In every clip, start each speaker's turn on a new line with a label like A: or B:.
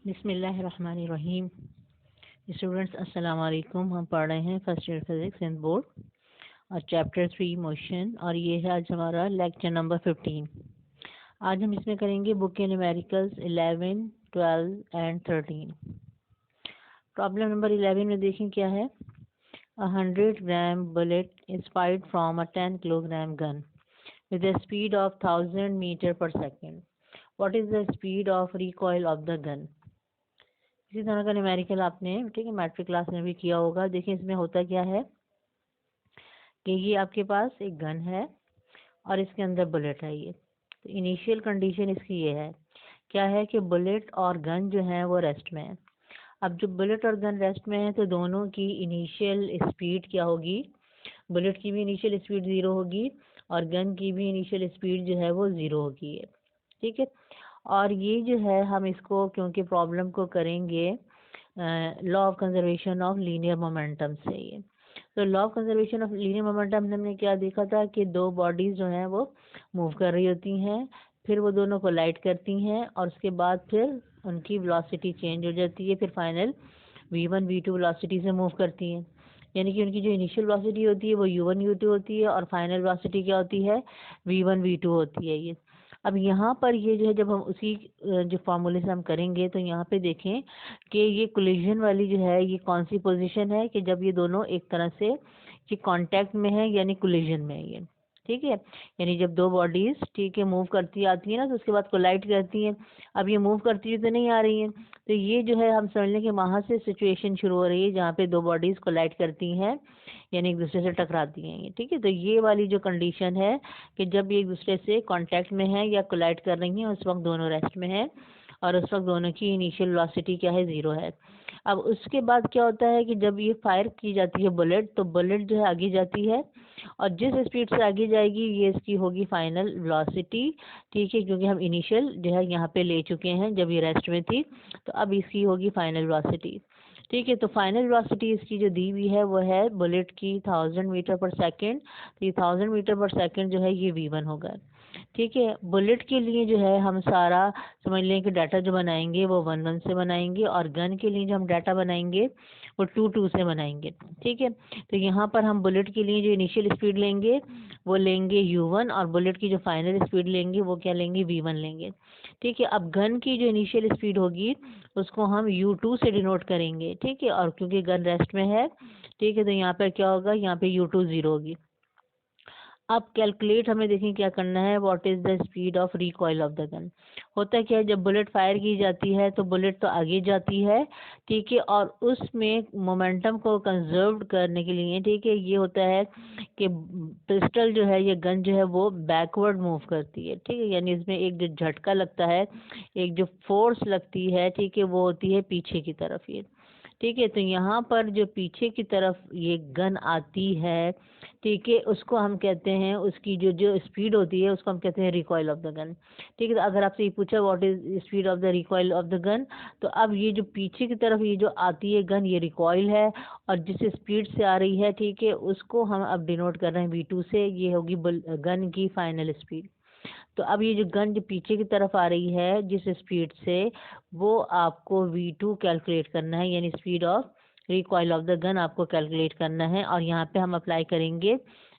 A: बिस्मिल्लाहिर्रहमानिर्रहीम। स्टूडेंट्स अस्सलाम वालेकुम। हम पढ़ रहे हैं first year physics in board और चैप्टर 3 मोशन, और ये है आज हमारा लेक्चर नंबर 15। आज हम इसमें करेंगे बुक के न्यूमेरिकल्स 11, 12 एंड 13। प्रॉब्लम नंबर 11 में देखें क्या है। 100 gram bullet is fired from a 10 kilogram gun with a speed of 1000 meter per second. What is the speed of recoil of the gun? इसी तरह का न्यूमेरिकल आपने ठीक है मैट्रिक क्लास में भी किया होगा। देखिए इसमें होता क्या है कि ये आपके पास एक गन है और इसके अंदर बुलेट है। ये तो इनिशियल कंडीशन इसकी ये है, क्या है कि बुलेट और गन जो है वो रेस्ट में है। अब जब बुलेट और गन रेस्ट में है तो दोनों की इनिशियल स्पीड क्या होगी, बुलेट की भी इनिशियल स्पीड 0 होगी और गन की भी इनिशियल स्पीड जो है वो 0 होगी। ठीक है, और ये जो है हम इसको क्योंकि प्रॉब्लम को करेंगे law of conservation of linear momentum से। ये तो law of conservation of linear momentum हमने क्या देखा था कि दो बॉडीज जो हैं वो मूव कर रही होती हैं, फिर वो दोनों कोलाइड करती हैं और उसके बाद फिर उनकी वेलोसिटी चेंज हो जाती है, फिर फाइनल v1 v2 वेलोसिटी से मूव करती हैं। यानी कि उनकी जो इनिशियल वेलोसिटी होती है वो u1 u2 होती है और फाइनल वेलोसिटी क्या होती है, v1 v2 होती है। ये अब यहाँ पर ये जो है जब हम उसी जो फॉर्मूले से हम करेंगे तो यहाँ पे देखें कि ये कोलिजन वाली जो है ये कौन सी पोजीशन है कि जब ये दोनों एक तरह से ये कांटेक्ट में है यानी कोलिजन में है। ये ठीक है, यानी जब दो बॉडीज ठीक है मूव करती आती है ना तो उसके बाद कोलाइड करती हैं। अब ये मूव करती हुई तो नहीं आ रही हैं, तो ये जो है हम समझ लें कि वहाँ से सिचुएशन शुरू हो रही है जहाँ पे दो बॉडीज कोलाइड करती हैं यानी एक दूसरे से टकराती हैं। ये ठीक है, तो ये वाली जो कंडीशन है कि जब ये एक दूसरे से कांटेक्ट में है या कोलाइड कर रही हैं उस वक्त दोनों रेस्ट में है और उस वक्त दोनों की इनिशियल वेलोसिटी क्या है, 0 है। अब उसके बाद क्या होता है कि जब ये फायर की जाती है बुलेट, तो बुलेट जो है आगे जाती है और जिस स्पीड से आगे जाएगी ये इसकी होगी फाइनल वेलोसिटी। ठीक है, क्योंकि हम इनिशियल जो है यहाँ पे ले चुके हैं जब ये रेस्ट में थी, तो अब इसकी होगी फाइनल वेलोसिटी। ठीक है, तो फाइनल वेलोसिटी इसकी जो दी हुई है वो है बुलेट की 1000 मीटर पर सेकेंड। तो ये 1000 मीटर पर सेकेंड जो है ये v1 होगा। ठीक है, बुलेट के लिए जो है हम सारा समझ लें कि डाटा जो बनाएंगे वो 1 1 से बनाएंगे और गन के लिए जो हम डाटा बनाएंगे वो 2 2 से बनाएंगे। ठीक है, तो यहाँ पर हम बुलेट के लिए जो इनिशियल स्पीड लेंगे वो लेंगे u1 और बुलेट की जो फाइनल स्पीड लेंगे वो क्या लेंगे, v1 लेंगे। ठीक है, अब गन की जो इनिशियल स्पीड होगी उसको हम u2 से डिनोट करेंगे। ठीक है, और क्योंकि गन रेस्ट में है ठीक है तो यहाँ पर क्या होगा, यहाँ पे u2 0 होगी। अब कैलकुलेट हमें देखें क्या करना है, what is the speed of recoil of the gun. होता क्या है, जब बुलेट फायर की जाती है तो बुलेट तो आगे जाती है। ठीक है, और उसमें मोमेंटम को कंजर्व करने के लिए ठीक है ये होता है कि पिस्टल जो है ये गन जो है वो बैकवर्ड मूव करती है। ठीक है, यानी इसमें एक जो झटका लगता है, एक जो फोर्स लगती है ठीक है वो होती है पीछे की तरफ। ये ठीक है, तो यहाँ पर जो पीछे की तरफ ये गन आती है ठीक है उसको हम कहते हैं, उसकी जो जो स्पीड होती है उसको हम कहते हैं रिकॉइल ऑफ द गन। ठीक है, तो अगर आपसे ये पूछा what is speed of the recoil of the gun, तो अब ये जो पीछे की तरफ ये जो आती है गन ये रिकॉइल है और जिस स्पीड से आ रही है ठीक है उसको हम अब डिनोट कर रहे हैं v2 से, ये होगी गन की फाइनल स्पीड। तो अब ये जो गन जो पीछे की तरफ आ रही है जिस स्पीड से, वो आपको v2 कैलकुलेट करना है, यानी speed of recoil of the gun आपको कैलकुलेट करना है। और यहाँ पे हम अप्लाई करेंगे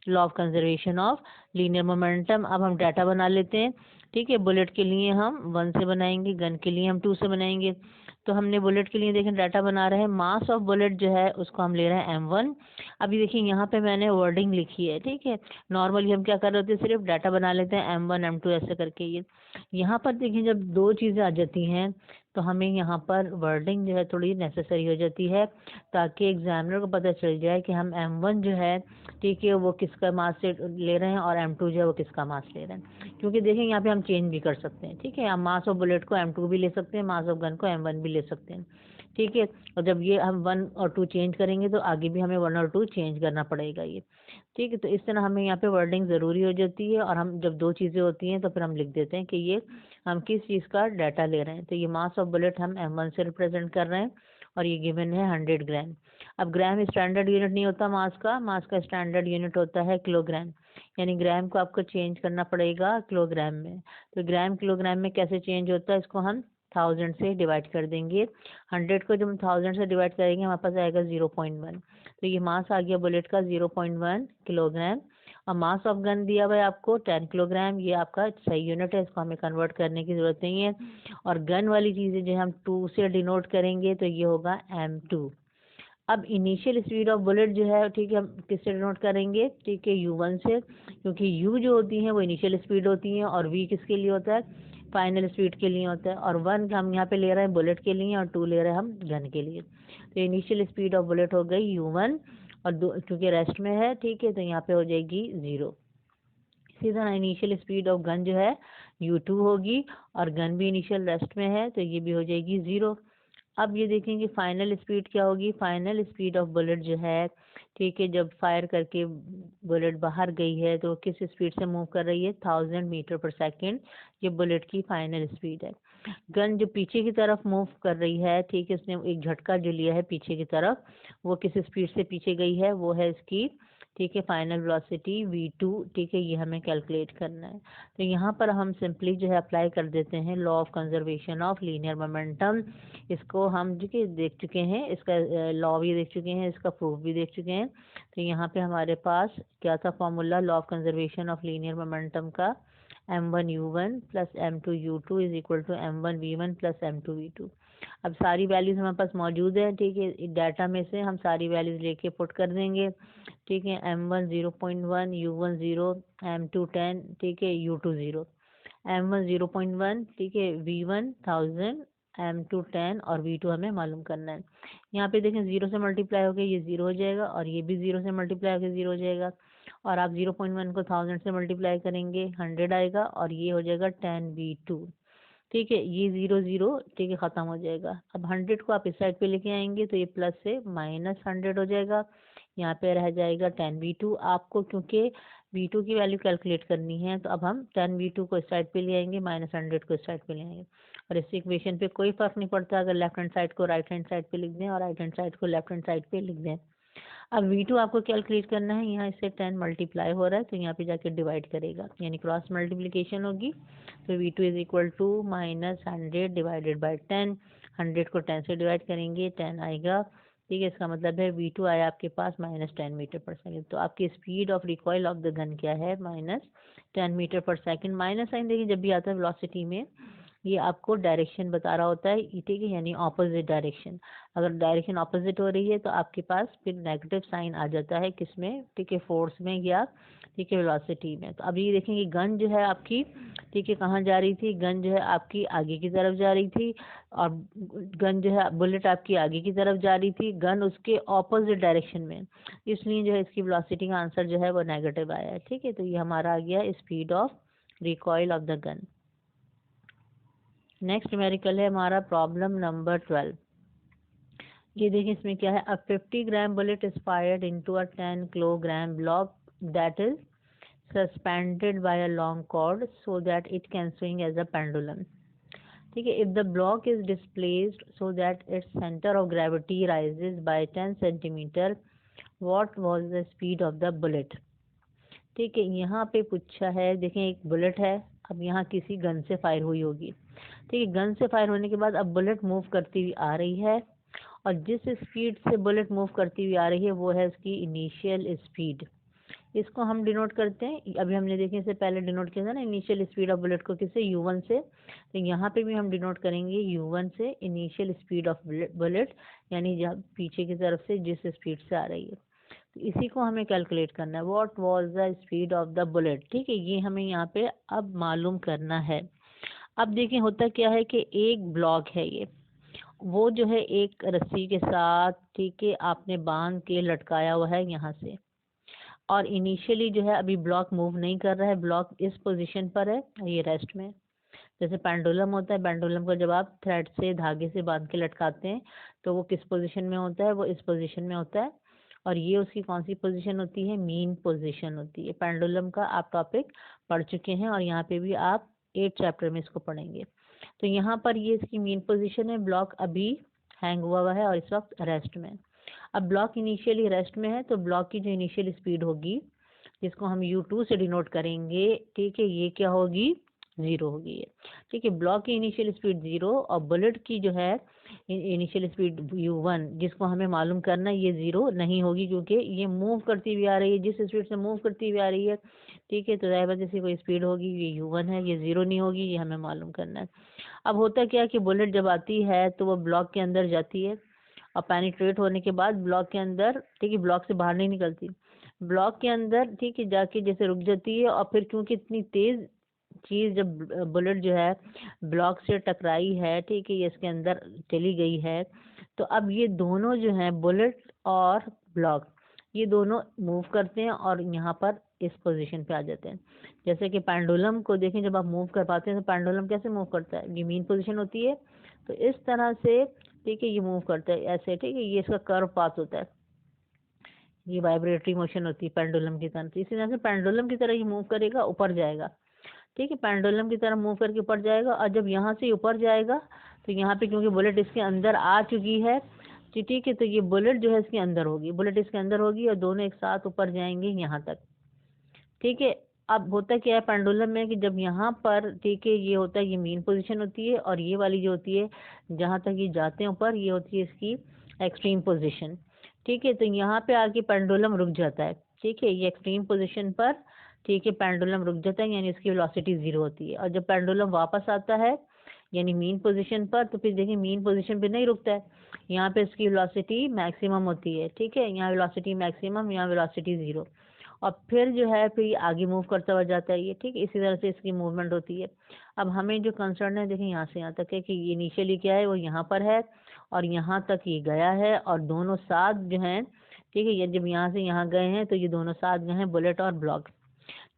A: law of conservation of linear momentum. अब हम डाटा बना लेते हैं। ठीक है, बुलेट के लिए हम 1 से बनाएंगे, गन के लिए हम 2 से बनाएंगे। तो हमने बुलेट के लिए देखें डाटा बना रहे हैं, मास ऑफ बुलेट जो है उसको हम ले रहे हैं m1। अभी देखिए यहाँ पे मैंने वर्डिंग लिखी है। ठीक है, नॉर्मली हम क्या कर रहे होते हैं, सिर्फ डाटा बना लेते हैं m1 m2 ऐसे करके। ये यहाँ पर देखिए जब दो चीज़ें आ जाती हैं तो हमें यहाँ पर वर्डिंग जो है थोड़ी नेसेसरी हो जाती है ताकि एग्जामिनर को पता चल जाए कि हम m1 जो है ठीक है वो किसका मास से ले रहे हैं और m2 जो है वो किसका मास ले रहे हैं। क्योंकि देखें यहाँ पे हम चेंज भी कर सकते हैं। ठीक है, हम मास ऑफ बुलेट को m2 भी ले सकते हैं, मास ऑफ गन को m1 भी ले सकते हैं। ठीक है, और जब ये हम 1 और 2 चेंज करेंगे तो आगे भी हमें 1 और 2 चेंज करना पड़ेगा। ये ठीक है, तो इस तरह हमें यहाँ पे वर्डिंग ज़रूरी हो जाती है और हम जब दो चीज़ें होती हैं तो फिर हम लिख देते हैं कि ये हम किस चीज़ का डाटा ले रहे हैं। तो ये मास ऑफ बुलेट हम m1 से रिप्रेजेंट कर रहे हैं और ये गिवन है 100 ग्राम। अब ग्राम स्टैंडर्ड यूनिट नहीं होता मास का स्टैंडर्ड यूनिट होता है किलोग्राम, यानी ग्राम को आपको चेंज करना पड़ेगा किलोग्राम में। तो ग्राम किलोग्राम में कैसे चेंज होता है, इसको हम 1000 से डिवाइड कर देंगे। 100 को जब हम 1000 से डिवाइड करेंगे हमारे पास आएगा 0.1। तो ये मास आ गया बुलेट का 0.1 किलोग्राम। और मास ऑफ गन दिया हुआ है आपको 10 किलोग्राम। ये आपका सही यूनिट है, इसको हमें कन्वर्ट करने की ज़रूरत नहीं है। और गन वाली चीज़ें जो हम 2 से डिनोट करेंगे तो ये होगा M2। अब इनिशियल स्पीड ऑफ बुलेट जो है, ठीक है, हम किससे डिनोट करेंगे, ठीक है, U1 से, क्योंकि U जो होती हैं वो इनिशियल स्पीड होती हैं और V किसके लिए होता है, फाइनल स्पीड के लिए होता है। और 1 हम यहाँ पे ले रहे हैं बुलेट के लिए और 2 ले रहे हैं हम गन के लिए। तो इनिशियल स्पीड ऑफ बुलेट हो गई U1 और क्योंकि रेस्ट में है, ठीक है, तो यहाँ पे हो जाएगी 0। इसी तरह इनिशियल स्पीड ऑफ गन जो है U2 होगी और गन भी इनिशियल रेस्ट में है तो ये भी हो जाएगी 0। अब ये देखेंगे फाइनल स्पीड क्या होगी। फाइनल स्पीड ऑफ बुलेट जो है, ठीक है, जब फायर करके बुलेट बाहर गई है तो किस स्पीड से मूव कर रही है, 1000 मीटर पर सेकंड। ये बुलेट की फाइनल स्पीड है। गन जो पीछे की तरफ मूव कर रही है, ठीक है, उसने एक झटका जो लिया है पीछे की तरफ, वो किस स्पीड से पीछे गई है, वो है इसकी, ठीक है, फाइनल वेलोसिटी V2। ठीक है, ये हमें कैलकुलेट करना है। तो यहाँ पर हम सिंपली जो है अप्लाई कर देते हैं law of conservation of linear momentum. इसको हम जो कि देख चुके हैं, इसका लॉ भी देख चुके हैं, इसका प्रूफ भी देख चुके हैं। तो यहाँ पे हमारे पास क्या था formula law of conservation of linear momentum का, M1U1 plus M2U2 is equal to M1V1 plus M2V2। अब सारी वैल्यूज हमारे पास मौजूद है, ठीक है, डाटा में से हम सारी वैल्यूज लेके पुट कर देंगे। ठीक है, M1 0.1, U1 0, M2 10, ठीक है, U2 0। M1 0.1, ठीक है, V1 1000, M2 10 और V2 हमें मालूम करना है। यहाँ पे देखें 0 से मल्टीप्लाई हो गया, ये 0 हो जाएगा और ये भी 0 से मल्टीप्लाई होकर 0 हो जाएगा। और आप 0.1 को 1000 से मल्टीप्लाई करेंगे 100 आएगा और ये हो जाएगा 10V2। ठीक है, ये 0 0, ठीक है, ख़त्म हो जाएगा। अब 100 को आप इस साइड पे लेके आएंगे तो ये प्लस से -100 हो जाएगा। यहाँ पे रह जाएगा 10V2। आपको क्योंकि V2 की वैल्यू कैलकुलेट करनी है तो अब हम 10V2 को इस साइड पे ले आएंगे, -100 को इस साइड पे ले आएंगे। और इस इक्वेशन पे कोई फ़र्क नहीं पड़ता अगर लेफ्ट हैंड साइड को राइट हैंड साइड पे लिख दें और राइट हैंड साइड को लेफ्ट हैंड साइड पे लिख दें। अब V2 आपको कैलकुलेट करना है। यहाँ इससे 10 मल्टीप्लाई हो रहा है तो यहाँ पे जाके डिवाइड करेगा, यानी क्रॉस मल्टीप्लिकेशन होगी। तो V2 is equal to -100 divided by 10। 100 को 10 से डिवाइड करेंगे 10 आएगा। ठीक है, इसका मतलब है V2 आया आपके पास -10 मीटर पर सेकंड। तो आपकी speed of recoil of the gun क्या है, -10 मीटर पर सेकंड। माइनस साइन देखिए जब भी आता है वेलोसिटी में, ये आपको डायरेक्शन बता रहा होता है, ठीक है, यानी ऑपोजिट डायरेक्शन। अगर डायरेक्शन ऑपोजिट हो रही है तो आपके पास फिर नेगेटिव साइन आ जाता है किसमें, ठीक है, फोर्स में या ठीक है वेलोसिटी में। तो अब ये देखेंगे गन जो है आपकी, ठीक है, कहाँ जा रही थी, गन जो है आपकी आगे की तरफ जा रही थी और गन जो है बुलेट आपकी आगे की तरफ जा रही थी, गन उसके ऑपोजिट डायरेक्शन में, इसलिए जो है इसकी वेलोसिटी का आंसर जो है वो नेगेटिव आया है। ठीक है, तो ये हमारा आ गया speed of recoil of the gun. Next numerical है हमारा प्रॉब्लम नंबर 12। ये देखिए इसमें क्या है, a 50 gram bullet is fired into a 10 kilogram block that is suspended by a long cord so that it can swing as a pendulum. ठीक है, if the block is displaced so that its centre of gravity rises by 10 centimetre, what was the speed of the bullet. ठीक है, यहाँ पे पूछा है, देखें एक बुलेट है, अब यहाँ किसी गन से फायर हुई होगी। ठीक है, गन से फायर होने के बाद अब बुलेट मूव करती हुई आ रही है और जिस स्पीड से बुलेट मूव करती हुई आ रही है वो है उसकी इनिशियल स्पीड। इसको हम डिनोट करते हैं, अभी हमने देखे इससे पहले डिनोट किया था ना इनिशियल स्पीड ऑफ बुलेट को किससे, U1 से। तो यहाँ पे भी हम डिनोट करेंगे U1 से इनिशियल स्पीड ऑफ बुलेट, यानी जब पीछे की तरफ से जिस स्पीड से आ रही है। तो इसी को हमें कैलकुलेट करना है, what was the speed of the bullet. ठीक है, ये हमें यहाँ पे अब मालूम करना है। अब देखिए होता क्या है कि एक ब्लॉक है ये, वो जो है एक रस्सी के साथ, ठीक है, आपने बांध के लटकाया हुआ है यहाँ से, और इनिशियली जो है अभी ब्लॉक मूव नहीं कर रहा है, ब्लॉक इस पोजीशन पर है, ये रेस्ट में। जैसे पेंडुलम होता है, पेंडुलम को जब आप थ्रेड से धागे से बांध के लटकाते हैं तो वो किस पोजीशन में होता है, वो इस पोजीशन में होता है। और ये उसकी कौन सी पोजीशन होती है, मीन पोजीशन होती है। पेंडुलम का आप टॉपिक पढ़ चुके हैं और यहाँ पे भी आप 8 चैप्टर में इसको पढ़ेंगे। तो यहाँ पर ये इसकी मीन पोजीशन है, ब्लॉक अभी हैंग हुआ है और इस वक्त रेस्ट में। अब ब्लॉक इनिशियली रेस्ट में है तो ब्लॉक की जो इनिशियल स्पीड होगी जिसको हम U2 से डिनोट करेंगे, ठीक है, ये क्या होगी, ज़ीरो हो गई है। ठीक है, ब्लॉक की इनिशियल स्पीड 0 और बुलेट की जो है इनिशियल स्पीड u1 जिसको हमें मालूम करना है, ये 0 नहीं होगी क्योंकि ये मूव करती हुई आ रही है, जिस स्पीड से मूव करती हुई आ रही है। ठीक है, तो ज़ाहिर बात जैसी कोई स्पीड होगी, ये u1 है, ये 0 नहीं होगी, ये हमें मालूम करना है। अब होता क्या है कि बुलेट जब आती है तो वो ब्लॉक के अंदर जाती है और पेनिट्रेट होने के बाद ब्लॉक के अंदर, ठीक है, ब्लॉक से बाहर नहीं निकलती, ब्लॉक के अंदर, ठीक है, जाके जैसे रुक जाती है। और फिर क्योंकि इतनी तेज चीज जब बुलेट जो है ब्लॉक से टकराई है, ठीक है, ये इसके अंदर चली गई है, तो अब ये दोनों जो है बुलेट और ब्लॉक ये दोनों मूव करते हैं और यहाँ पर इस पोजीशन पे आ जाते हैं। जैसे कि पेंडुलम को देखें, जब आप मूव कर पाते हैं तो पेंडुलम कैसे मूव करता है, ये मीन पोजीशन होती है, तो इस तरह से, ठीक है, ये मूव करता है ऐसे, ठीक है, ये इसका कर्व पाथ होता है, ये वाइब्रेटरी मोशन होती है पेंडुलम की तरह। तो इसी तरह से पेंडुलम की तरह ये मूव करेगा, ऊपर जाएगा। ठीक है, पेंडुलम की तरह मूव करके ऊपर जाएगा और जब यहाँ से ऊपर जाएगा तो यहाँ पे क्योंकि बुलेट इसके अंदर आ चुकी है, ठीक है, तो ये बुलेट जो है इसके अंदर होगी, बुलेट इसके अंदर होगी और दोनों एक साथ ऊपर जाएंगे यहाँ तक। ठीक है, अब होता क्या है पेंडुलम में कि जब यहाँ पर, ठीक है, ये होता है, ये मेन पोजीशन होती है और ये वाली जो होती है जहाँ तक ये जाते हैं ऊपर, ये होती है इसकी एक्सट्रीम पोजीशन। ठीक है, तो यहाँ पे आके पेंडुलम रुक जाता है। ठीक है, ये एक्सट्रीम पोजीशन पर, ठीक है, पेंडुलम रुक जाता है, यानी इसकी वेलोसिटी 0 होती है। और जब पेंडुलम वापस आता है यानी मीन पोजीशन पर, तो फिर देखिए मीन पोजीशन पे नहीं रुकता है, यहाँ पे इसकी वेलोसिटी मैक्सिमम होती है। ठीक है, यहाँ वेलोसिटी मैक्सिमम, यहाँ वेलोसिटी 0, और फिर जो है फिर ये आगे मूव करता हुआ जाता है ये। ठीक है, इसी तरह से इसकी मूवमेंट होती है। अब हमें जो कंसर्न है, देखिए यहाँ से यहाँ तक है कि ये इनिशियली क्या है, वो यहाँ पर है और यहाँ तक ये गया है और दोनों साथ जो हैं, ठीक है, ये जब यहाँ से यहाँ गए हैं तो ये दोनों साथ गए हैं, बुलेट और ब्लॉक।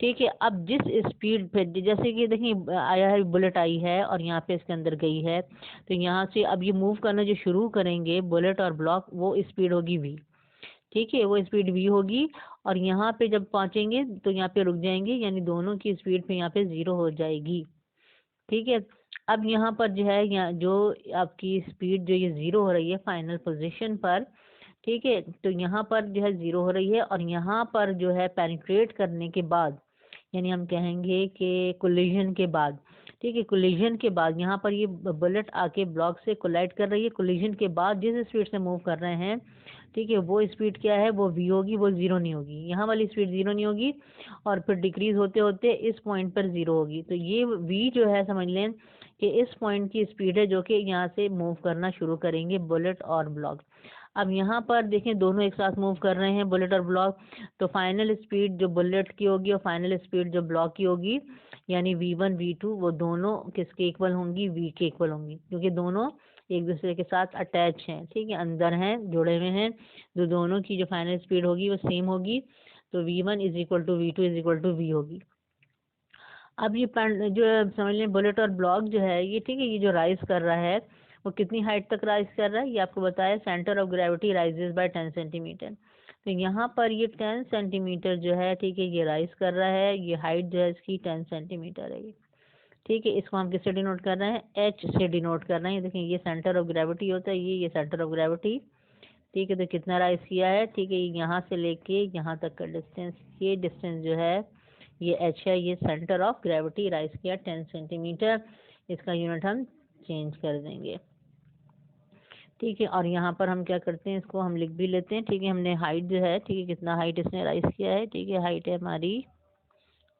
A: ठीक है, अब जिस स्पीड पे, जैसे कि देखिए आया है, बुलेट आई है और यहाँ पे इसके अंदर गई है, तो यहाँ से अब ये मूव करना जो शुरू करेंगे बुलेट और ब्लॉक, वो स्पीड होगी v। ठीक है, वो स्पीड v होगी और यहाँ पे जब पहुंचेंगे तो यहाँ पे रुक जाएंगे, यानी दोनों की स्पीड पे यहाँ पे 0 हो जाएगी। ठीक है, अब यहाँ पर जो है, यहाँ जो आपकी स्पीड जो ये 0 हो रही है फाइनल पोजीशन पर, ठीक है, तो यहाँ पर जो है 0 हो रही है और यहाँ पर जो है पेनिट्रेट करने के बाद, यानी हम कहेंगे कि कोलिजन के बाद, ठीक है, कोलिजन के बाद यहाँ पर ये बुलेट आके ब्लॉक से कोलाइड कर रही है, कोलिजन के बाद जिस स्पीड से मूव कर रहे हैं, ठीक है, वो स्पीड क्या है, वो v होगी, वो 0 नहीं होगी, यहाँ वाली स्पीड 0 नहीं होगी और फिर डिक्रीज होते होते इस पॉइंट पर 0 होगी। तो ये v जो है समझ लें कि इस पॉइंट की स्पीड है जो कि यहाँ से मूव करना शुरू करेंगे बुलेट और ब्लॉक। अब यहाँ पर देखें दोनों एक साथ मूव कर रहे हैं बुलेट और ब्लॉक, तो फाइनल स्पीड जो बुलेट की होगी और फाइनल स्पीड जो ब्लॉक की होगी, यानी v1 v2 वो दोनों किसके इक्वल होंगी, v के इक्वल होंगी, क्योंकि दोनों एक दूसरे के साथ अटैच हैं। ठीक है, अंदर हैं, जुड़े हुए हैं, तो दोनों की जो फाइनल स्पीड होगी वो सेम होगी, तो v1 is equal to v2 is equal to v होगी। अब ये जो समझ लें बुलेट और ब्लॉक जो है ये, ठीक है, ये जो राइज कर रहा है वो कितनी हाइट तक राइज कर रहा है, ये आपको बताया, centre of gravity rises by 10 centimetre. तो यहाँ पर ये 10 सेंटीमीटर जो है, ठीक है, ये राइज कर रहा है, ये हाइट जो है इसकी 10 सेंटीमीटर है ये। ठीक है, इसको हम किससे डिनोट कर रहे हैं, एच से डिनोट कर रहे हैं। देखिए ये सेंटर ऑफ ग्रेविटी होता है, ये सेंटर ऑफ ग्रेविटी। ठीक है, तो कितना राइज किया है, ठीक है, यहाँ से लेके यहाँ तक का डिस्टेंस, ये डिस्टेंस जो है ये एच है, ये सेंटर ऑफ ग्रेविटी राइज किया 10 सेंटीमीटर। इसका यूनिट हम चेंज कर देंगे। ठीक है, और यहाँ पर हम क्या करते हैं, इसको हम लिख भी लेते हैं। ठीक है, हमने हाइट जो है, ठीक है, कितना हाइट इसने राइज किया है, ठीक है, हाइट है हमारी,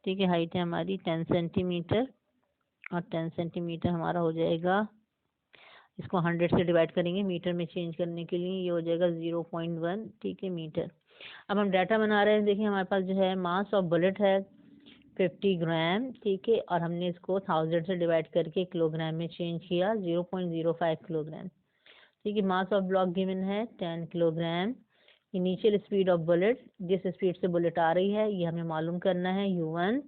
A: ठीक है, हाइट है हमारी 10 सेंटीमीटर और 10 सेंटीमीटर हमारा हो जाएगा, इसको 100 से डिवाइड करेंगे मीटर में चेंज करने के लिए, ये हो जाएगा 0.1, ठीक है, मीटर। अब हम डाटा बना रहे हैं, देखिए हमारे पास जो है मास ऑफ बुलेट है 50 ग्राम, ठीक है, और हमने इसको 1000 से डिवाइड करके किलोग्राम में चेंज किया, 0.05 किलोग्राम। ठीक है, मास ऑफ ब्लॉक गिवन है 10 kilogram. Initial speed of bullet, जिस स्पीड से बुलेट आ रही है ये हमें मालूम करना है, u1।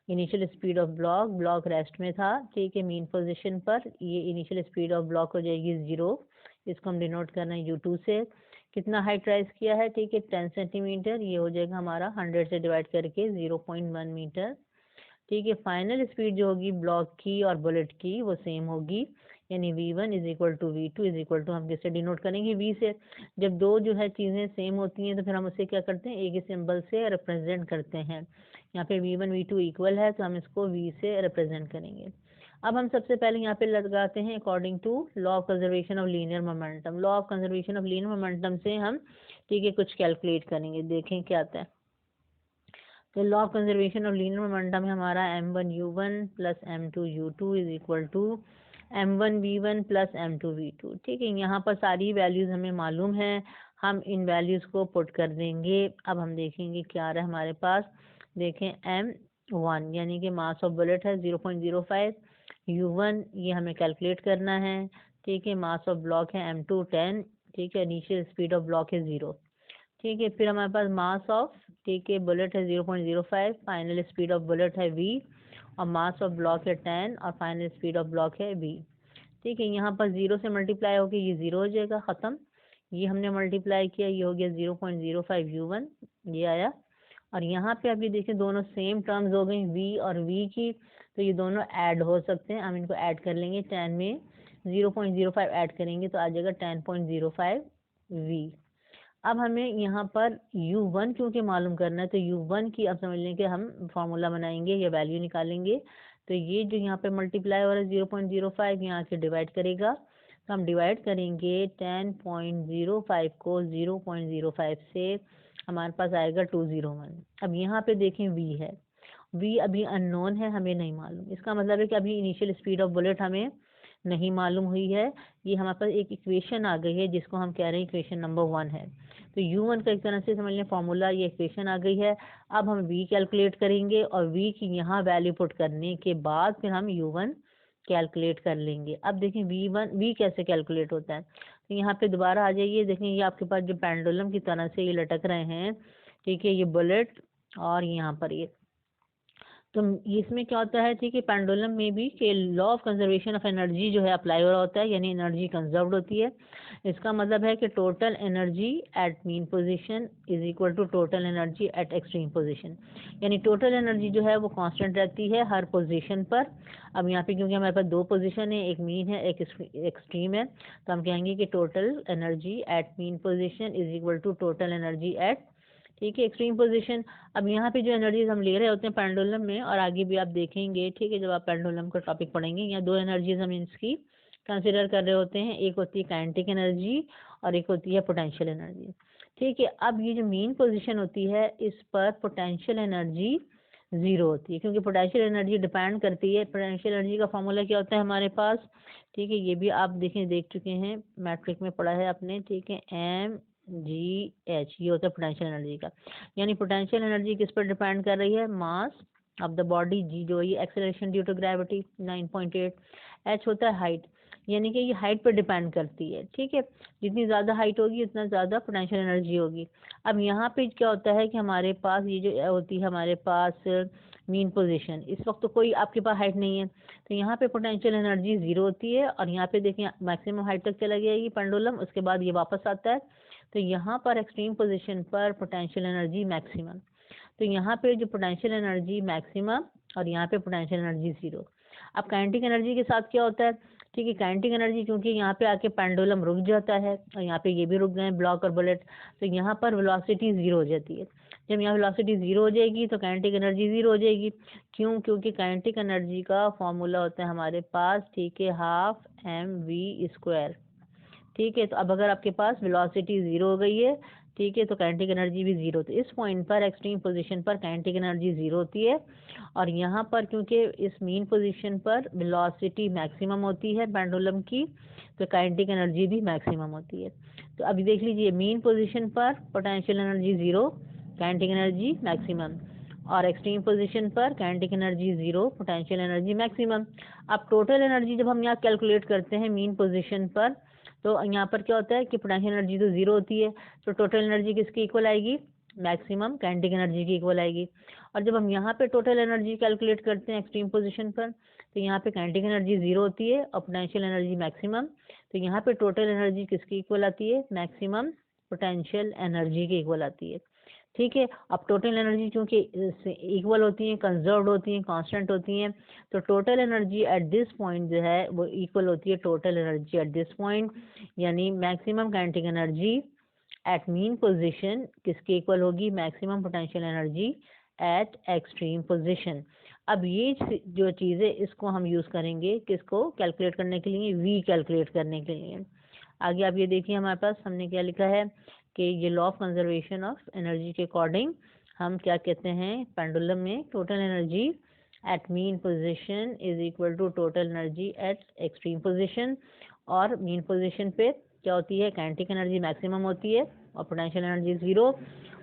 A: Initial speed of block, block rest में था, ठीक है, मीन पोजीशन पर, ये इनिशियल स्पीड ऑफ ब्लॉक हो जाएगी 0, इसको हम डिनोट करना है u2 से। कितना हाइट राइज किया है, ठीक है, 10 सेंटीमीटर, ये हो जाएगा हमारा 100 से डिवाइड करके 0.1 मीटर। ठीक है, फाइनल स्पीड जो होगी ब्लॉक की और बुलेट की वो सेम होगी, यानी v1 is equal to v2 is equal to, हम किससे डिनोट करेंगे, v से। जब दो जो है चीज़ें सेम होती हैं तो फिर हम उसे क्या करते हैं, एक ही सिंबल से रिप्रेजेंट करते हैं, यहाँ पे V1 V2 इक्वल है तो हम इसको V से रिप्रेजेंट करेंगे। अब हम सबसे पहले यहाँ पे लगाते हैं according to law of conservation of linear momentum. Law of conservation of linear momentum से हम ठीक है कुछ कैलकुलेट करेंगे, देखें क्या आता है। तो law of conservation of linear momentum है हमारा m1u1 plus m2u2 is equal to m1v1 plus m2v2। ठीक है, यहाँ पर सारी वैल्यूज हमें मालूम है, हम इन वैल्यूज को पुट कर देंगे। अब हम देखेंगे क्या आ रहा है हमारे पास। देखें m1 यानी कि मास ऑफ बुलेट है 0.05, u1 ये हमें कैलकुलेट करना है। ठीक है, मास ऑफ ब्लॉक है m2 10। ठीक है, इनिशियल स्पीड ऑफ ब्लॉक है 0। ठीक है, फिर हमारे पास मास ऑफ ठीक है बुलेट है 0.05, फाइनल स्पीड ऑफ बुलेट है v, और मास ऑफ ब्लॉक है 10 और फाइनल स्पीड ऑफ ब्लॉक है v। ठीक है, यहाँ पर 0 से मल्टीप्लाई होकर ये 0 हो जाएगा, ख़त्म। ये हमने मल्टीप्लाई किया, ये हो गया 0.05 u1, ये आया। और यहाँ पे अभी देखिए दोनों सेम टर्म्स हो गई v और v की, तो ये दोनों ऐड हो सकते हैं। हम इनको ऐड कर लेंगे, 10 में 0.05 ऐड करेंगे तो आ जाएगा 10.05 v। अब हमें यहाँ पर u1 क्योंकि मालूम करना है, तो u1 की अब समझ लें कि हम फार्मूला बनाएंगे या वैल्यू निकालेंगे। तो ये जो यहाँ पे मल्टीप्लाई हो रहा है 0.05 यहाँ के डिवाइड करेगा, तो हम डिवाइड करेंगे 10.05 को 0.05 से, हमारे पास आएगा 201। अब यहाँ पे देखें v है, v अभी अननोन है, हमें नहीं मालूम। इसका मतलब है कि अभी इनिशियल स्पीड ऑफ बुलेट हमें नहीं मालूम हुई है। ये हमारे पास एक इक्वेशन आ गई है जिसको हम कह रहे हैं इक्वेशन नंबर 1 है। तो u1 का एक तरह से समझ लें फॉर्मूला, ये इक्वेशन आ गई है। अब हम v कैलकुलेट करेंगे और v की यहाँ वैल्यू पुट करने के बाद फिर हम u1 कैलकुलेट कर लेंगे। अब देखें v कैसे कैलकुलेट होता है। तो यहाँ पे दोबारा आ जाइए, देखें ये आपके पास जो पेंडुलम की तरह से ये लटक रहे हैं, ठीक है, ये बुलेट और यहाँ पर ये, तो इसमें क्या होता है, ठीक है, पेंडुलम में भी कि law of conservation of energy जो है अप्लाई हो रहा होता है, यानी एनर्जी कंजर्व्ड होती है। इसका मतलब है कि total energy at mean position is equal to total energy at extreme position, यानी टोटल एनर्जी जो है वो कांस्टेंट रहती है हर पोजीशन पर। अब यहाँ पे क्योंकि हमारे पास दो पोजीशन है, एक मीन है एक एक्सट्रीम है, तो हम कहेंगे कि total energy at mean position is equal to total energy at, ठीक है, एक्सट्रीम पोजीशन। अब यहाँ पे जो एनर्जीज हम ले रहे होते हैं पेंडुलम में, और आगे भी आप देखेंगे, ठीक है, जब आप पेंडुलम का टॉपिक पढ़ेंगे, यहाँ दो एनर्जीज हम इसकी कंसिडर कर रहे होते हैं, एक होती है काइनेटिक एनर्जी और एक होती है पोटेंशियल एनर्जी। ठीक है, अब ये जो मेन पोजीशन होती है इस पर पोटेंशियल एनर्जी 0 होती है, क्योंकि पोटेंशियल एनर्जी डिपेंड करती है। पोटेंशियल एनर्जी का फॉर्मूला क्या होता है हमारे पास, ठीक है, ये भी आप देख चुके हैं, मैट्रिक में पढ़ा है आपने, ठीक है, mgh ये होता है पोटेंशियल एनर्जी का। यानी पोटेंशियल एनर्जी किस पर डिपेंड कर रही है, mass of the body, g जो है acceleration due to gravity 9.8, h होता है हाइट, यानी कि ये हाइट पर डिपेंड करती है। ठीक है, जितनी ज़्यादा हाइट होगी उतना ज़्यादा पोटेंशियल एनर्जी होगी। अब यहाँ पे क्या होता है कि हमारे पास ये जो होती है हमारे पास मीन पोजीशन, इस वक्त तो कोई आपके पास हाइट नहीं है, तो यहाँ पे पोटेंशियल एनर्जी 0 होती है, और यहाँ पे देखें मैक्सिमम हाइट तक चला गया ये पेंडुलम, उसके बाद ये वापस आता है, तो यहाँ पर एक्सट्रीम पोजीशन पर पोटेंशियल एनर्जी मैक्सिमम। तो यहाँ पे जो पोटेंशियल एनर्जी मैक्सिमम और यहाँ पे पोटेंशियल एनर्जी 0। अब काइनेटिक एनर्जी के साथ क्या होता है, ठीक है, काइनेटिक एनर्जी क्योंकि यहाँ पे आके पेंडुलम रुक जाता है और यहाँ पे ये भी रुक गए ब्लॉक और बुलेट, तो यहाँ पर वेलोसिटी 0 हो जाती है। जब यहाँ वेलोसिटी 0 हो जाएगी तो काइनेटिक एनर्जी 0 हो जाएगी। क्यों, क्योंकि काइनेटिक एनर्जी का फॉर्मूला होता है हमारे पास, ठीक है, हाफ mv²। ठीक है, तो अब अगर आपके पास वेलोसिटी 0 हो गई है, ठीक है, तो काइनेटिक एनर्जी भी 0। तो इस पॉइंट पर एक्सट्रीम पोजीशन पर काइनेटिक एनर्जी 0 होती है, और यहाँ पर क्योंकि इस मीन पोजीशन पर वेलोसिटी मैक्सिमम होती है पेंडुलम की, तो काइनेटिक एनर्जी भी मैक्सिमम होती है। तो अभी देख लीजिए, मीन पोजीशन पर potential energy 0, kinetic energy maximum, और एक्सट्रीम पोजीशन पर kinetic energy 0, potential energy maximum. अब टोटल एनर्जी जब हम यहाँ कैलकुलेट करते हैं मीन पोजीशन पर, तो यहाँ पर क्या होता है कि पोटेंशियल एनर्जी तो 0 होती है, तो टोटल एनर्जी किसकी इक्वल आएगी, मैक्सिमम काइनेटिक एनर्जी की इक्वल आएगी। और जब हम यहाँ पे टोटल एनर्जी कैलकुलेट करते हैं एक्सट्रीम पोजीशन पर, तो यहाँ पे काइनेटिक एनर्जी 0 होती है और पोटेंशियल एनर्जी मैक्सिमम, तो यहाँ पे टोटल एनर्जी किसकी इक्वल आती है, मैक्सिमम पोटेंशियल एनर्जी की इक्वल आती है। ठीक है, अब टोटल एनर्जी क्योंकि इक्वल होती है, कंजर्व्ड होती हैं, कांस्टेंट होती हैं, तो total energy at this point जो है वो इक्वल होती है total energy at this point, यानी maximum kinetic energy at mean position किसकी इक्वल होगी, maximum potential energy at extreme position. अब ये जो चीज़ है इसको हम यूज़ करेंगे किसको कैलकुलेट करने के लिए, वी कैलकुलेट करने के लिए। आगे आप ये देखिए हमारे पास हमने क्या लिखा है कि ये law of conservation of energy के अकॉर्डिंग हम क्या कहते हैं, पेंडुलम में total energy at mean position is equal to total energy at extreme position. और मीन पोजीशन पे क्या होती है, काइनेटिक एनर्जी मैक्सिमम होती है और पोटेंशियल एनर्जी ज़ीरो,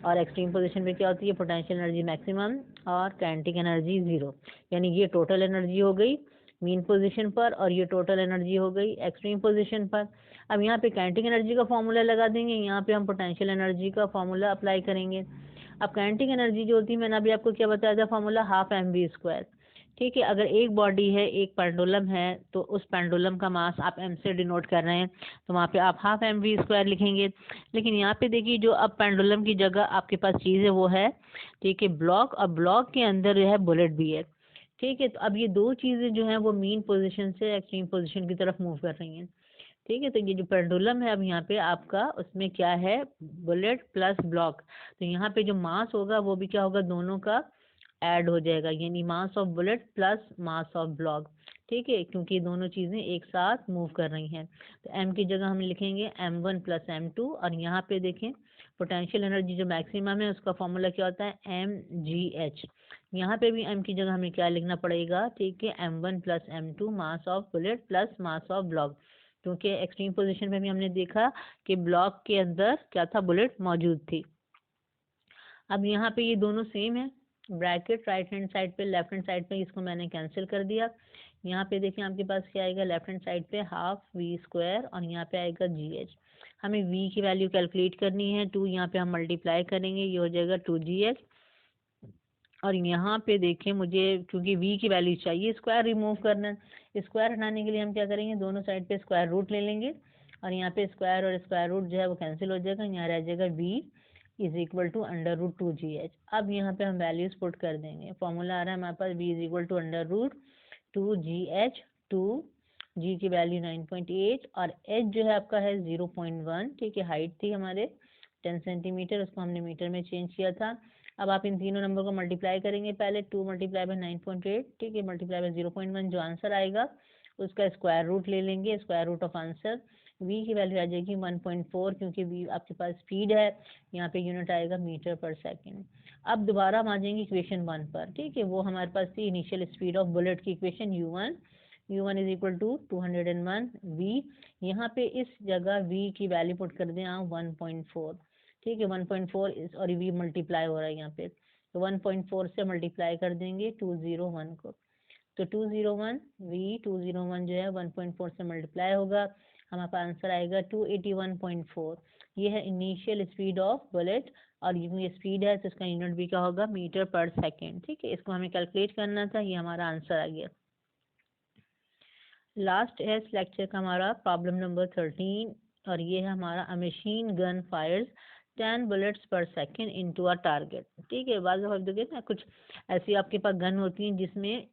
A: और एक्सट्रीम पोजीशन पे क्या होती है, पोटेंशियल एनर्जी मैक्सिमम और काइनेटिक एनर्जी ज़ीरो। यानी ये टोटल एनर्जी हो गई मीन पोजीशन पर और ये टोटल एनर्जी हो गई एक्सट्रीम पोजीशन पर। अब यहाँ पे काइनेटिक एनर्जी का फॉर्मूला लगा देंगे, यहाँ पे हम पोटेंशियल एनर्जी का फॉर्मूला अप्लाई करेंगे। अब काइनेटिक एनर्जी जो होती है, मैंने अभी आपको क्या बताया था फॉर्मूला, हाफ mv²। ठीक है, अगर एक बॉडी है, एक पेंडुलम है, तो उस पेंडुलम का मास आप m से डिनोट कर रहे हैं तो वहाँ पे आप हाफ mv² लिखेंगे। लेकिन यहाँ पे देखिए जो अब पेंडुलम की जगह आपके पास चीज़ है वो है, ठीक है, ब्लॉक, और ब्लॉक के अंदर जो है बुलेट भी है। ठीक है, तो अब ये दो चीज़ें जो हैं वो मीन पोजीशन से एक्सट्रीम पोजीशन की तरफ मूव कर रही हैं। ठीक है, तो ये जो पेंडुलम है अब यहाँ पे आपका उसमें क्या है, बुलेट प्लस ब्लॉक। तो यहाँ पे जो मास होगा वो भी क्या होगा, दोनों का ऐड हो जाएगा, यानी mass of bullet plus mass of block. ठीक है, क्योंकि दोनों चीज़ें एक साथ मूव कर रही हैं। तो m की जगह हम लिखेंगे m1 प्लस m2। और यहाँ पे देखें पोटेंशियल एनर्जी जो मैक्सिमम है उसका फॉर्मूला क्या होता है, mgh। यहाँ पे भी m की जगह हमें क्या लिखना पड़ेगा, ठीक है, m1 plus m2 mass of bullet plus mass of block, क्योंकि एक्सट्रीम पोजीशन में भी हमने देखा कि ब्लॉक के अंदर क्या था, बुलेट मौजूद थी। अब यहाँ पे ये दोनों सेम है, ब्रैकेट राइट हैंड साइड पे लेफ्ट हैंड साइड पे इसको मैंने कैंसिल कर दिया। यहाँ पे देखिए आपके पास क्या आएगा, लेफ्ट हैंड साइड पे हाफ v² और यहाँ पे आएगा gh। हमें v की वैल्यू कैलकुलेट करनी है, 2 यहाँ पे हम मल्टीप्लाई करेंगे, ये हो जाएगा 2gh। और यहाँ पे देखें मुझे क्योंकि v की वैल्यू चाहिए, स्क्वायर रिमूव करना है, स्क्वायर हटाने के लिए हम क्या करेंगे, दोनों साइड पे स्क्वायर रूट ले लेंगे और यहाँ पे स्क्वायर और स्क्वायर रूट जो है वो कैंसिल हो जाएगा, यहाँ रह जाएगा v is equal to under root 2gh। अब यहाँ पे हम वैल्यूज पुट कर देंगे, फॉर्मूला आ रहा है हमारे पास v is equal to under root 2gh, 2 g की वैल्यू 9.8 और h जो है आपका है 0.1। ठीक है, हाइट थी हमारे 10 सेंटीमीटर, उसको हमने मीटर में चेंज किया था। अब आप इन तीनों नंबर को मल्टीप्लाई करेंगे, पहले 2 मल्टीप्लाई बाय 9.8, ठीक है, मल्टीप्लाई बाय 0.1, जो आंसर आएगा उसका स्क्वायर रूट ले लेंगे, square root of answer. v की वैल्यू आ जाएगी 1.4, क्योंकि v आपके पास स्पीड है, यहाँ पे यूनिट आएगा मीटर पर सेकेंड। अब दोबारा हम आ जाएंगे इक्वेशन 1 पर। ठीक है, वो हमारे पास थी इनिशियल स्पीड ऑफ बुलेट की equation u1 is equal to 201 v। यहाँ पे इस जगह v की वैल्यू पुट कर दें आप 1.4। ठीक है, 1.4 और v मल्टीप्लाई हो रहा है यहाँ पे, तो 1.4 से मल्टीप्लाई कर देंगे 201 को, तो 201 v 201 जो है 1.4 से मल्टीप्लाई होगा, हमारे पास आंसर आएगा 281.4। ये है इनिशियल स्पीड ऑफ बुलेट, और ये स्पीड है तो इसका यूनिट भी क्या होगा, मीटर पर सेकेंड। ठीक है, इसको हमें कैलकुलेट करना था, ये हमारा आंसर आ गया। लास्ट है इस लेक्चर का हमारा प्रॉब्लम नंबर 13, और ये है हमारा a machine gun fires 10 bullets per second into a target. ठीक है, बाज़ दफ़ा देखिए ना कुछ ऐसी आपके पास गन होती हैं जिसमें,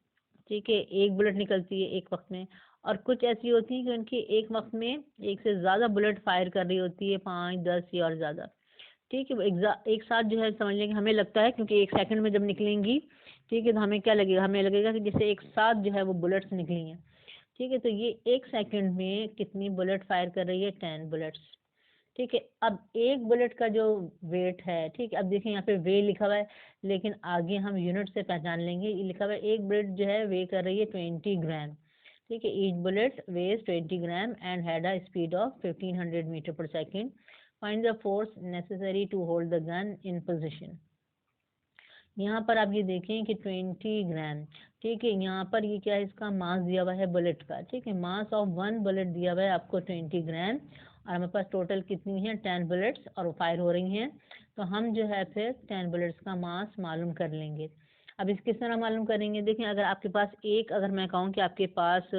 A: ठीक है, एक बुलेट निकलती है एक वक्त में, और कुछ ऐसी होती हैं कि उनकी एक वक्त में एक से ज़्यादा बुलेट फायर कर रही होती है, 5, 10 या और ज़्यादा। ठीक है, वो एक साथ जो है समझ लेंगे, हमें लगता है क्योंकि एक सेकंड में जब निकलेंगी, ठीक है, तो हमें क्या लगेगा, हमें लगेगा कि जैसे एक साथ जो है वो बुलेट्स निकली हैं। ठीक है, तो ये एक सेकंड में कितनी बुलेट फायर कर रही है, 10 बुलेट्स। ठीक है, अब एक बुलेट का जो वेट है, ठीक है, अब देखें यहाँ पे वे लिखा हुआ है, लेकिन आगे हम यूनिट से पहचान लेंगे, ये लिखा हुआ है एक बुलेट जो है वे कर रही है 20 ग्राम। ठीक है, each bullet was 20 gram and had a speed of 1500 metre per second. Find the force necessary to hold the gun in position. यहाँ पर आप ये देखें कि 20 ग्राम, ठीक है, यहाँ पर ये क्या है, इसका मास दिया हुआ है बुलेट का। ठीक है, मास ऑफ 1 बुलेट दिया हुआ है आपको 20 ग्राम, और हमारे पास टोटल कितनी है, 10 बुलेट्स और फायर हो रही हैं, तो हम जो है फिर 10 बुलेट्स का मास मालूम कर लेंगे। अब इस किस तरह मालूम करेंगे, देखें अगर आपके पास एक, अगर मैं कहूँ कि आपके पास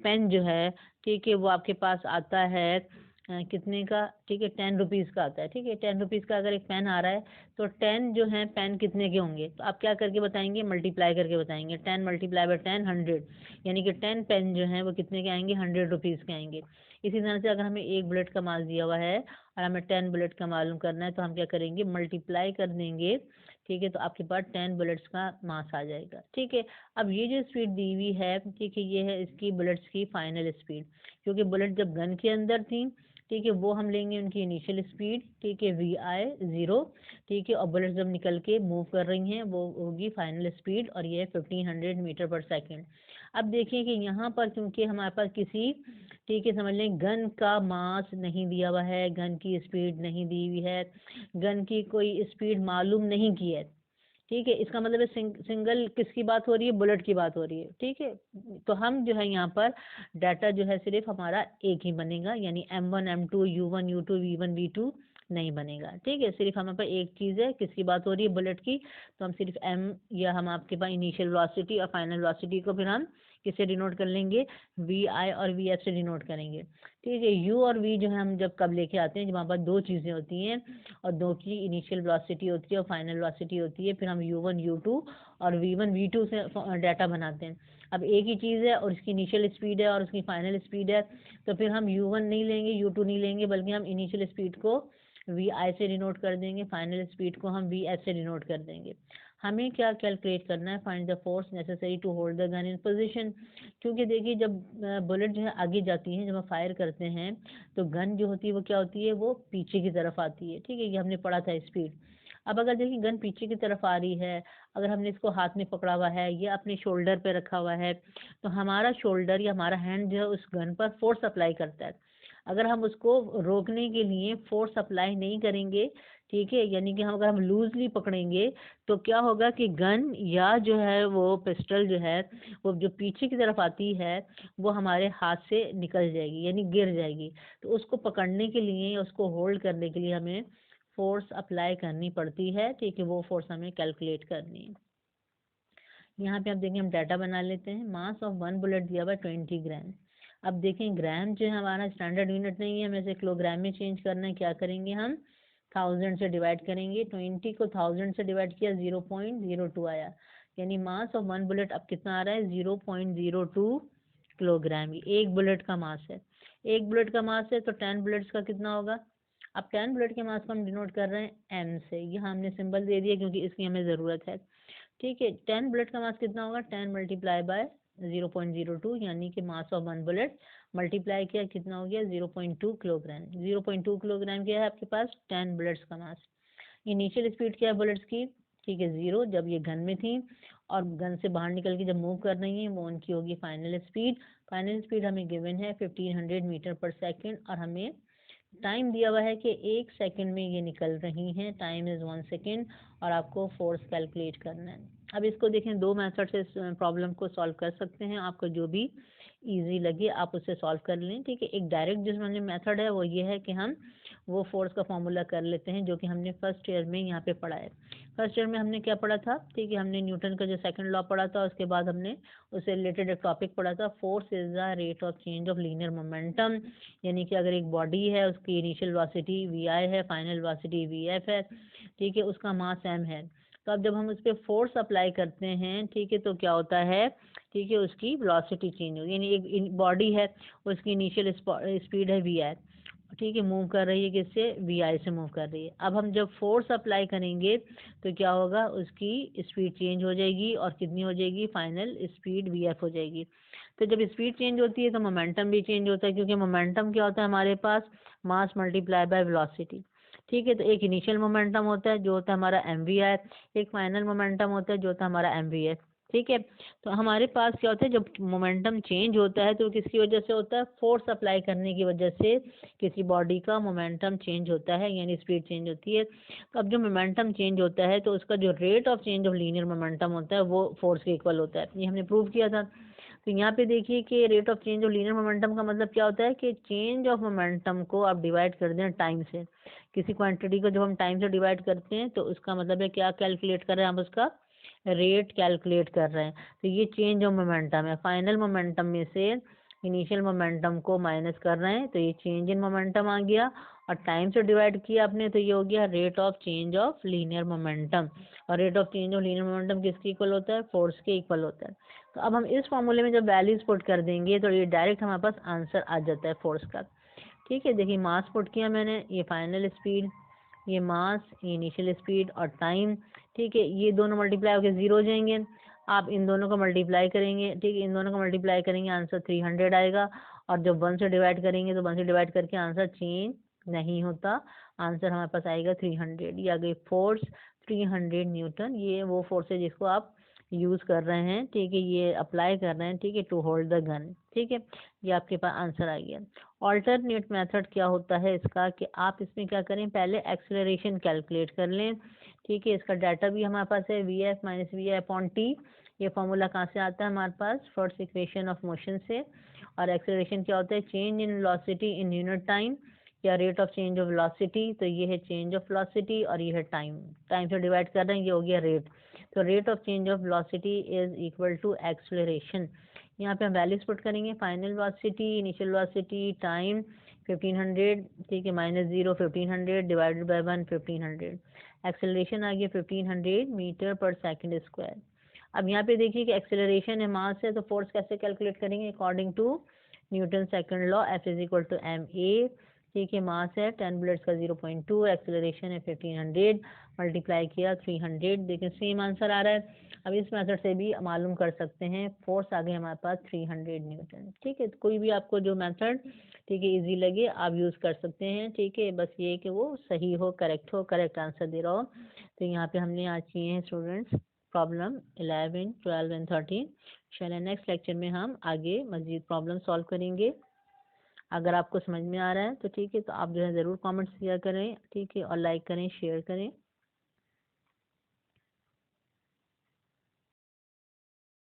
A: पेन जो है, ठीक है, वो आपके पास आता है कितने का, ठीक है, 10 रुपीज़ का आता है। ठीक है, 10 रुपीज़ का अगर एक पेन आ रहा है, तो 10 जो है पेन कितने के होंगे, तो आप क्या करके बताएंगे, मल्टीप्लाई करके बताएंगे, 10 मल्टीप्लाई बाय 10 100, यानी कि 10 पेन जो हैं वो कितने के आएंगे, 100 रुपीज़ के आएंगे। इसी तरह से अगर हमें 1 बुलेट का मास दिया हुआ है और हमें 10 बुलेट का मालूम करना है तो हम क्या करेंगे, मल्टीप्लाई कर देंगे। ठीक है, तो आपके पास 10 बुलेट्स का मास आ जाएगा। ठीक है, अब ये जो स्पीड दी हुई है, ठीक है, ये है इसकी बुलेट्स की फाइनल स्पीड, क्योंकि बुलेट जब गन के अंदर थी, ठीक है, वो हम लेंगे उनकी इनिशियल स्पीड, ठीक है, VI 0। ठीक है, और बुलेट्स जब निकल के मूव कर रही हैं वो होगी फाइनल स्पीड, और ये 1500 मीटर पर सेकेंड। अब देखिए कि यहाँ पर क्योंकि हमारे पास किसी, ठीक है, समझ लें गन का मास नहीं दिया हुआ है, गन की स्पीड नहीं दी हुई है, गन की कोई स्पीड मालूम नहीं की है। ठीक है, इसका मतलब है सिंगल किसकी बात हो रही है, बुलेट की बात हो रही है। ठीक है, तो हम जो है यहाँ पर डाटा जो है सिर्फ हमारा एक ही बनेगा, यानी M1 M2 U1 U2 V1 V2 नहीं बनेगा। ठीक है, सिर्फ हमारे पास एक चीज़ है, किसकी बात हो रही है, बुलेट की, तो हम सिर्फ M, या हम आपके पास इनिशियल वेलोसिटी और फाइनल वेलोसिटी को फिर हम किससे डिनोट कर लेंगे, VI और VF से डिनोट करेंगे। ठीक है, U और V जो है हम जब कब लेके आते हैं, जब हमारे पास दो चीज़ें होती हैं और दो की इनिशियल वेलोसिटी होती है और फाइनल वेलोसिटी होती है, फिर हम U1 U2 और V1 V2 से डाटा बनाते हैं। अब एक ही चीज़ है और इसकी इनिशियल स्पीड है और उसकी फाइनल स्पीड है, तो फिर हम U1 नहीं लेंगे, U2 नहीं लेंगे, बल्कि हम इनिशियल स्पीड को VI से डिनोट कर देंगे, फाइनल स्पीड को हम VF से डिनोट कर देंगे। हमें क्या कैलकुलेट करना है, find the force necessary to hold the gun in position. क्योंकि देखिए जब बुलेट जो है आगे जाती है, जब हम फायर करते हैं तो गन जो होती है वो क्या होती है, वो पीछे की तरफ आती है। ठीक है, ये हमने पढ़ा था स्पीड। अब अगर देखिए गन पीछे की तरफ आ रही है, अगर हमने इसको हाथ में पकड़ा हुआ है या अपने शोल्डर पे रखा हुआ है, तो हमारा शोल्डर या हमारा हैंड जो है उस गन पर फोर्स अप्लाई करता है। अगर हम उसको रोकने के लिए फोर्स अप्लाई नहीं करेंगे, ठीक है, यानी कि हम अगर हम लूजली पकड़ेंगे तो क्या होगा कि गन या जो है वो पिस्टल जो है वो जो पीछे की तरफ आती है वो हमारे हाथ से निकल जाएगी, यानी गिर जाएगी। तो उसको पकड़ने के लिए, उसको होल्ड करने के लिए हमें फोर्स अप्लाई करनी पड़ती है। ठीक है, वो फोर्स हमें कैलकुलेट करनी है। यहाँ पे आप देखें, हम डाटा बना लेते हैं। मास ऑफ 1 बुलेट दिया हुआ 20 ग्राम। अब देखें ग्राम जो है हमारा स्टैंडर्ड यूनिट नहीं है, हमें इसे किलोग्राम में चेंज करना है। क्या करेंगे, हम 1000 से डिवाइड करेंगे। 20 को 1000 से डिवाइड किया, 0.02 आया, यानी मास ऑफ 1 बुलेट अब कितना आ रहा है, 0.02 किलोग्राम। एक बुलेट का मास है, एक बुलेट का मास है, तो 10 बुलेट्स का कितना होगा। अब 10 बुलेट के मास को हम डिनोट कर रहे हैं M से, यहाँ हमने सिंबल दे दिया क्योंकि इसकी हमें ज़रूरत है। ठीक है, 10 बुलेट का मास कितना होगा, 10 मल्टीप्लाई बाय 0.02, यानी कि मास ऑफ 1 बुलेट मल्टीप्लाई किया, कितना हो गया, 0.2 किलोग्राम। 0.2 किलोग्राम क्या है आपके पास, 10 बुलेट्स का मास। इनिशियल स्पीड क्या है बुलेट्स की, ठीक है, 0, जब ये गन में थी, और गन से बाहर निकल के जब मूव कर रही हैं वो उनकी होगी फाइनल स्पीड। फाइनल स्पीड हमें गिवन है 1500 मीटर पर सेकेंड, और हमें टाइम दिया हुआ है कि 1 सेकंड में ये निकल रही हैं, टाइम इज़ 1 सेकंड, और आपको फोर्स कैलकुलेट करना है। अब इसको देखें, दो मेथड से प्रॉब्लम को सॉल्व कर सकते हैं, आपको जो भी इजी लगे आप उससे सॉल्व कर लें। ठीक है, एक डायरेक्ट जिसमें मेथड है वो ये है कि हम वो फोर्स का फॉर्मूला कर लेते हैं, जो कि हमने फर्स्ट ईयर में यहाँ पे पढ़ा है। फर्स्ट ईयर में हमने क्या पढ़ा था, ठीक है, हमने न्यूटन का जो सेकंड लॉ पढ़ा था, उसके बाद हमने उससे रिलेटेड एक टॉपिक पढ़ा था, force is the rate of change of linear momentum. यानी कि अगर एक बॉडी है, उसकी इनिशियल वेलोसिटी VI है, फाइनल वेलोसिटी VF है, ठीक है, उसका मास M है, तो अब जब हम उस पर फोर्स अप्लाई करते हैं, ठीक है, तो क्या होता है, ठीक है, उसकी वेलोसिटी चेंज होगी। यानी एक बॉडी है, उसकी इनिशियल स्पीड है VI, ठीक है, मूव कर रही है किससे, VI से मूव कर रही है। अब हम जब फोर्स अप्लाई करेंगे तो क्या होगा, उसकी स्पीड चेंज हो जाएगी, और कितनी हो जाएगी, फाइनल स्पीड VF हो जाएगी। तो जब स्पीड चेंज होती है तो मोमेंटम भी चेंज होता है, क्योंकि मोमेंटम क्या होता है हमारे पास, मास मल्टीप्लाई बाय वेलोसिटी। ठीक है, तो एक इनिशियल मोमेंटम होता है जो होता है हमारा MVI, एक फाइनल मोमेंटम होता है जो होता है हमारा MVF। ठीक है, तो हमारे पास क्या होता है, जब मोमेंटम चेंज होता है तो किसकी वजह से होता है, फोर्स अप्लाई करने की वजह से किसी बॉडी का मोमेंटम चेंज होता है, यानी स्पीड चेंज होती है। तो अब जो मोमेंटम चेंज होता है तो उसका जो rate of change of linear momentum होता है वो फोर्स के इक्वल होता है, ये हमने प्रूव किया था। तो यहाँ पे देखिए कि rate of change of linear momentum का मतलब क्या होता है कि चेंज ऑफ मोमेंटम को आप डिवाइड कर दें टाइम से। किसी क्वांटिटी को जब हम टाइम से डिवाइड करते हैं तो उसका मतलब है क्या कैलकुलेट कर रहे हैं, हम उसका रेट कैलकुलेट कर रहे हैं। तो ये चेंज ऑफ मोमेंटम है, फाइनल मोमेंटम में से इनिशियल मोमेंटम को माइनस कर रहे हैं, तो ये चेंज इन मोमेंटम आ गया, और टाइम से डिवाइड किया आपने तो ये हो गया rate of change of linear momentum. और rate of change of linear momentum किसके इक्वल होता है, फोर्स के इक्वल होता है। तो अब हम इस फॉर्मूले में जब वैल्यूज पुट कर देंगे तो ये डायरेक्ट हमारे पास आंसर आ जाता है फोर्स का। ठीक है, देखिए मास पुट किया मैंने, ये फाइनल स्पीड, ये मास, ये इनिशियल स्पीड और टाइम। ठीक है, ये दोनों मल्टीप्लाई होकर 0 हो जाएंगे। आप इन दोनों को मल्टीप्लाई करेंगे, ठीक है, इन दोनों को मल्टीप्लाई करेंगे, आंसर 300 आएगा। और जब 1 से डिवाइड करेंगे तो 1 से डिवाइड करके आंसर चेंज नहीं होता, आंसर हमारे पास आएगा 300। ये आ गई फोर्स 300 न्यूटन। ये वो फोर्स है जिसको आप यूज कर रहे हैं, ठीक है, ये अप्लाई कर रहे हैं, ठीक है, टू होल्ड द गन। ठीक है, ये आपके पास आंसर आ गया। ऑल्टरनेट मेथड क्या होता है इसका कि आप इसमें क्या करें, पहले एक्सेलरेशन कैलकुलेट कर लें। ठीक है, इसका डाटा भी हमारे पास है, V F minus V I upon T. ये फॉर्मूला कहाँ से आता है हमारे पास, फर्स्ट इक्वेशन ऑफ मोशन से। और एक्सेलरेशन क्या होता है, change in velocity in unit time या rate of change of velocity. तो ये है चेंज ऑफ वेलोसिटी और ये है टाइम, टाइम से डिवाइड कर रहे हैं, ये हो गया रेट। तो rate of change of velocity is equal to acceleration. यहाँ पे हम वैल्यूज पुट करेंगे, final velocity, initial velocity, time 1500, ठीक है, माइनस 0 1500 डिवाइडेड बाय 1 1500। एक्सेलरेशन आ गया 1500 मीटर पर सेकंड स्क्वायर। अब यहाँ पे देखिए कि एक्सेलरेशन है, मास है, तो फोर्स कैसे कैलकुलेट करेंगे, according to Newton second law, F is equal to M A. ठीक है, मास है 10 बुलेट्स का 0.2, एक्सेलरेशन है 1500, मल्टीप्लाई किया 300। देखिए सेम आंसर आ रहा है। अब इस मेथड से भी मालूम कर सकते हैं, फोर्स आ गई हमारे पास 300 न्यूटन। ठीक है, तो कोई भी आपको जो मेथड, ठीक है, इजी लगे आप यूज़ कर सकते हैं। ठीक है, बस ये कि वो सही हो, करेक्ट आंसर दे रहा हो। तो यहाँ पे हमने आज किए हैं स्टूडेंट्स प्रॉब्लम 11, 12 एंड 13। चलिए नेक्स्ट लेक्चर में हम आगे मजीद प्रॉब्लम सॉल्व करेंगे। अगर आपको समझ में आ रहा है तो ठीक है, तो आप जो है ज़रूर कमेंट्स किया करें, ठीक है, और लाइक करें, शेयर करें।